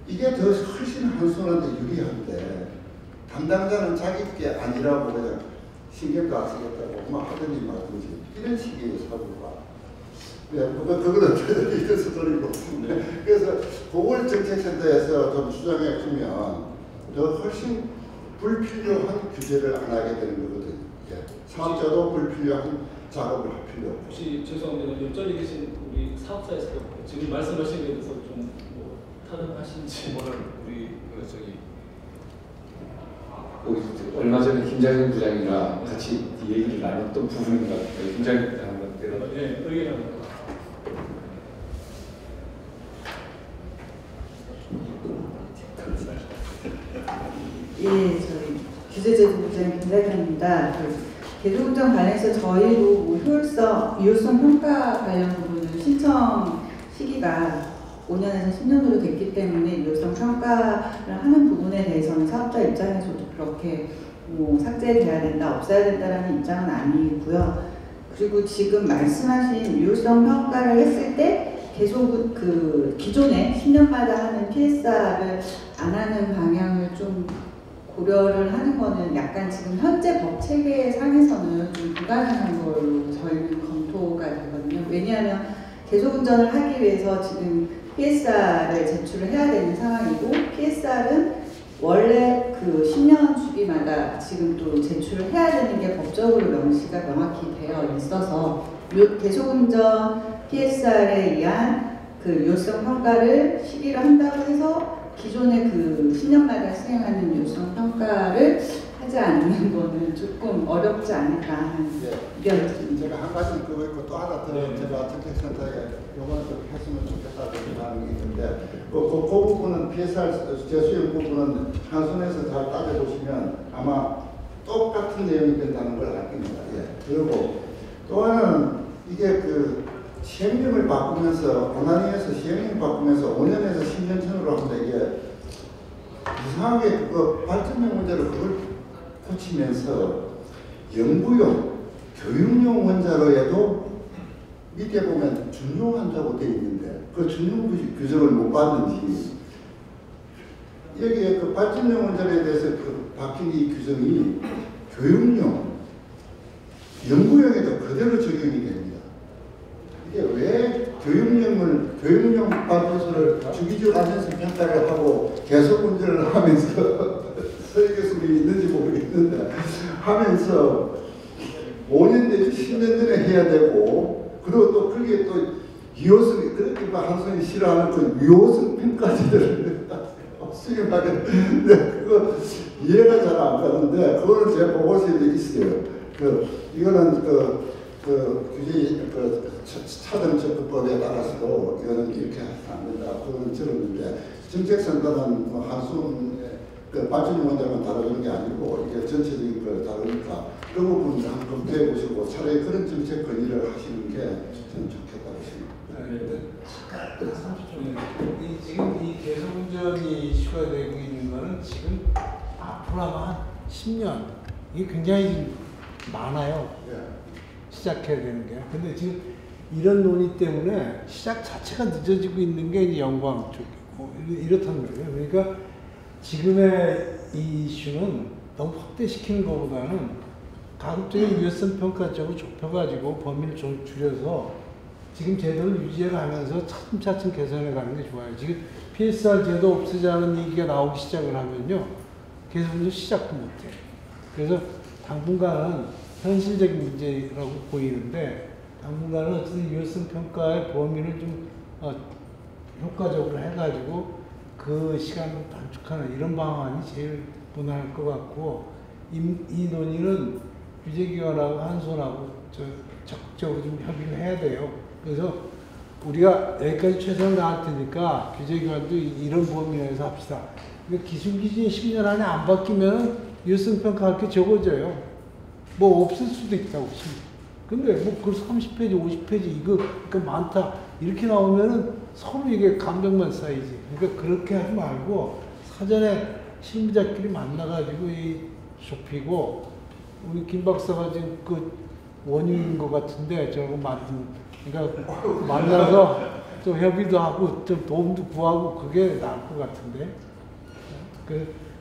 이게 더 훨씬 한순한테 유리한데 담당자는 자기 게 아니라고 그냥 신경도 안 쓰겠다고 막 하더니 말든지 이런 식의 사고가 그거는 이래서 소리고 그래서 그걸 정책센터에서 좀 수정해 주면 더 훨씬 불필요한 규제를 안 하게 되는 거거든요. 사업자도 불필요한 작업을 할 필요 없고. 혹시 죄송합니다. 옆자리에 계신 우리 사업자에서 지금 말씀하신 것에 대해서 좀뭐 타협하신지 우리 얼마 전에 김장현 부장이랑 같이 얘기를 나눴던 부분인 것 같아요. 김장현 부장한테 네, 의견을 예, 저희 규제제도부장 김달현입니다. 계속운전 관련해서 저희도 뭐 유효성 평가 관련 부분은 신청 시기가 5년에서 10년으로 됐기 때문에 유효성 평가를 하는 부분에 대해서는 사업자 입장에서도 그렇게 뭐 삭제돼야 된다, 없애야 된다라는 입장은 아니고요. 그리고 지금 말씀하신 유효성 평가를 했을 때 계속 그 기존에 10년마다 하는 PSR을 안 하는 방향을 좀 고려를 하는 거는 약간 지금 현재 법 체계 상에서는 좀 불가능한 걸로 저희는 검토가 되거든요. 왜냐하면 계속 운전을 하기 위해서 지금 PSR을 제출을 해야 되는 상황이고 PSR은 원래 그 10년 주기마다 지금 또 제출을 해야 되는 게 법적으로 명시가 명확히 되어 있어서 계속 운전 PSR에 의한 그 유효성 평가를 시기를 한다고 해서 기존의 그 10년마다 수행하는 유효성 평가를 하지 않는 거는 조금 어렵지 않을까 하는 의견이 듭니다. 제가 한 가지 그거 있고 또 하나 더 제가 정책센터에 요거는 좀 했으면 좋겠다고 생각하는 게 있는데 그 부분은 PSR 재수용 부분은 한순에서 잘 따져보시면 아마 똑같은 내용이 된다는 걸 알 겁니다. 그리고 또 하나는 이게 그 시행령을 바꾸면서 고난이에서 시행령 바꾸면서 5년에서 10년 전으로 하는데 이게 이상하게 그거 발전용 문제로 그걸 붙이면서 연구용, 교육용 원자로에도 밑에 보면 준용 환자고 되어 있는데 그 준용 규정을 못 받는지 여기에 그 발전용 원자로에 대해서 그 박힌 이 규정이 교육용, 연구용에도 그대로 적용이 됩니다. 이게 왜 교육용 발전소를 주기적 안전성 평가를 하고 계속 운전을 하면서 설계술이 있는지 모르겠는데 하면서 5년 내지 10년 전에 해야 되고 그리고 또 그게 또 유효성 그렇게 한성이 싫어하는 그 유효성 평가지들을 수행하게 그거 이해가 잘 안 가는데 그거는 제 보고서에 있어요. 이거는 규제 차등 접근법에 따라서도 이거는 이렇게 안 된다. 그거는 들었는데 정책센터는 한순에 그 발전용 원자만 다루는 게 아니고 이게 전체적인 걸 다루니까 그 부분을 한번 검토해 보시고 차라리 그런 정책 건의를 하시는 게 저는 좋겠다고 생각합니다. 지금 이 계속운전이 이슈가 되고 있는 거는 지금 앞으로 아마 한 10년 이게 굉장히 많아요. 시작해야 되는 게. 근데 지금 이런 논의 때문에 시작 자체가 늦어지고 있는 게 이제 영광 쪽이고 이렇다는 거예요. 그러니까 지금의 이 이슈는 너무 확대시키는 것보다는 가급적인 유해성 평가 쪽을 좁혀가지고 범위를 좀 줄여서 지금 제도를 유지해가면서 차츰차츰 개선해가는 게 좋아요. 지금 PSR 제도 없애자는 얘기가 나오기 시작을 하면요. 계속 시작도 못해요. 그래서 당분간은 현실적인 문제라고 보이는데 당분간은 어쨌든 유해성 평가의 범위를 좀 효과적으로 해가지고 그 시간을 단축하는 이런 방안이 제일 무난할 것 같고 이 논의는 규제기관하고 한손하고 적극적으로 좀 협의를 해야 돼요. 그래서 우리가 여기까지 최선을 다할 테니까 규제기관도 이런 범위 내에서 합시다. 기술 기준이 10년 안에 안 바뀌면 유해성 평가할 게 적어져요. 뭐 없을 수도 있다고. 근데 뭐 그 30페이지, 50페이지 이거 그러니까 많다 이렇게 나오면은 서로 이게 감정만 쌓이지. 그러니까 그렇게 하지 말고 사전에 실무자끼리 만나가지고 좁히고 우리 김 박사가 지금 그 원인인 것 같은데 저거 그러니까 만나서 좀 협의도 하고 좀 도움도 구하고 그게 나을 것 같은데.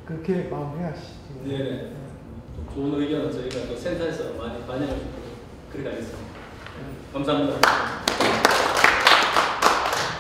그렇게 마무리하시죠. 네. 좋은 의견은 저희가 또 센터에서 많이 반영을 그렇게 하겠습니다. 감사합니다.